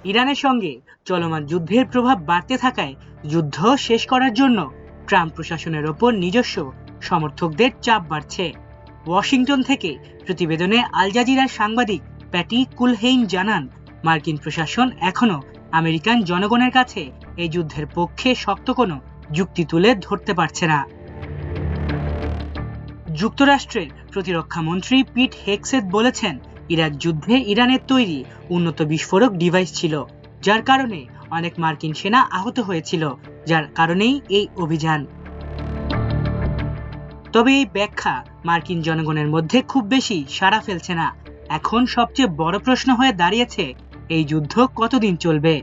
ইরানের সঙ্গে চলমান যুদ্ধের প্রভাব বাড়তে থাকায় যুদ্ধ শেষ করার জন্য ট্রাম্প প্রশাসনের ওপর নিজস্ব সমর্থকদের চাপ বাড়ছে। ওয়াশিংটন থেকে প্রতিবেদনে আল জাজিরার সাংবাদিক প্যাটি কুলহেইন জানান, মার্কিন প্রশাসন এখনো আমেরিকান জনগণের কাছে এই যুদ্ধের পক্ষে শক্ত কোনো যুক্তি তুলে ধরতে পারছে না। যুক্তরাষ্ট্রের প্রতিরক্ষা মন্ত্রী পিট হেগসেথ বলেছেন, ইরাক যুদ্ধে ইরানের তৈরি উন্নত বিস্ফোরক ডিভাইস ছিল, যার কারণে অনেক মার্কিন সেনা আহত হয়েছিল, যার কারণেই এই অভিযান। তবে এই ব্যাখ্যা মার্কিন জনগণের মধ্যে খুব বেশি সাড়া ফেলছে না। এখন সবচেয়ে বড় প্রশ্ন হয়ে দাঁড়িয়েছে, এই যুদ্ধ কতদিন চলবে।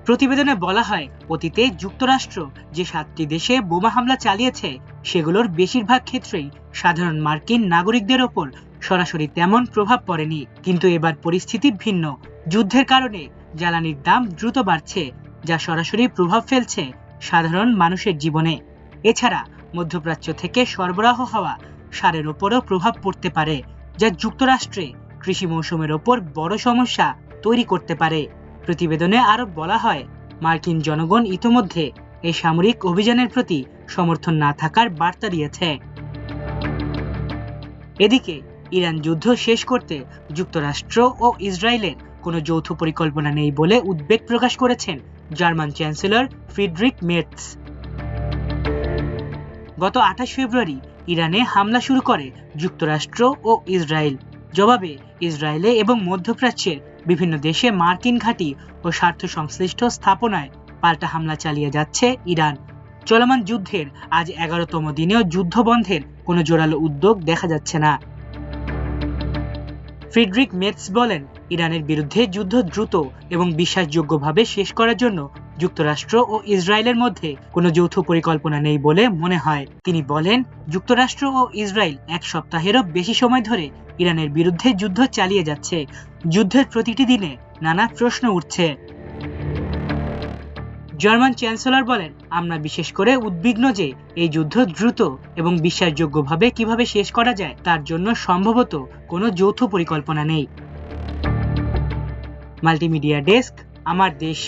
প্রতিবেদনে বলা হয়, অতীতে যুক্তরাষ্ট্র যে 7টি দেশে বোমা হামলা চালিয়েছে সেগুলোর বেশিরভাগ ক্ষেত্রেই সাধারণ মার্কিন নাগরিকদের ওপর সরাসরি তেমন প্রভাব পড়েনি। কিন্তু এবার পরিস্থিতি ভিন্ন। যুদ্ধের কারণে জ্বালানির দাম দ্রুত বাড়ছে, যা সরাসরি প্রভাব ফেলছে সাধারণ মানুষের জীবনে। এছাড়া মধ্যপ্রাচ্য থেকে সরবরাহ হওয়া সারের ওপরও প্রভাব পড়তে পারে, যা যুক্তরাষ্ট্রে কৃষি মৌসুমের ওপর বড় সমস্যা তৈরি করতে পারে। প্রতিবেদনে আরো বলা হয়, মার্কিন জনগণ ইতোমধ্যে এই সামরিক অভিযানের প্রতি সমর্থন না থাকার বার্তা দিয়েছে। এদিকে ইরান যুদ্ধ শেষ করতে যুক্তরাষ্ট্র ও ইসরায়েলের কোনো যৌথ পরিকল্পনা নেই বলে উদ্বেগ প্রকাশ করেছেন জার্মান চ্যান্সেলর ফ্রিডরিখ মের্জ। গত 28 ফেব্রুয়ারি ইরানে হামলা শুরু করে যুক্তরাষ্ট্র ও ইসরায়েল। জবাবে ইসরায়েলে এবং মধ্যপ্রাচ্যের বিভিন্ন দেশে মার্কিন ঘাঁটি ও স্বার্থ সংশ্লিষ্ট স্থাপনায় পাল্টা হামলা চালিয়ে যাচ্ছে ইরান। চলমান যুদ্ধের আজ 11তম দিনেও যুদ্ধ বন্ধের কোনো জোরালো উদ্যোগ দেখা যাচ্ছে না। ফ্রিডরিখ মের্জ বলেন, ইরানের বিরুদ্ধে যুদ্ধ দ্রুত এবং বিশ্বাসযোগ্যভাবে শেষ করার জন্য যুক্তরাষ্ট্র ও ইসরায়েলের মধ্যে কোনো যৌথ পরিকল্পনা নেই বলে মনে হয়। তিনি বলেন, যুক্তরাষ্ট্র ও ইসরায়েল 1 সপ্তাহেরও বেশি সময় ধরে ইরানের বিরুদ্ধে যুদ্ধ চালিয়ে যাচ্ছে। যুদ্ধের প্রতিটি দিনে নানা প্রশ্ন উঠছে। জার্মান চ্যান্সেলর বলেন, আমরা বিশেষ করে উদ্বিগ্ন যে এই যুদ্ধ দ্রুত এবং বিশ্বাসযোগ্যভাবে কিভাবে শেষ করা যায় তার জন্য সম্ভবত কোনো যৌথ পরিকল্পনা নেই। মাল্টিমিডিয়া ডেস্ক, আমার দেশ।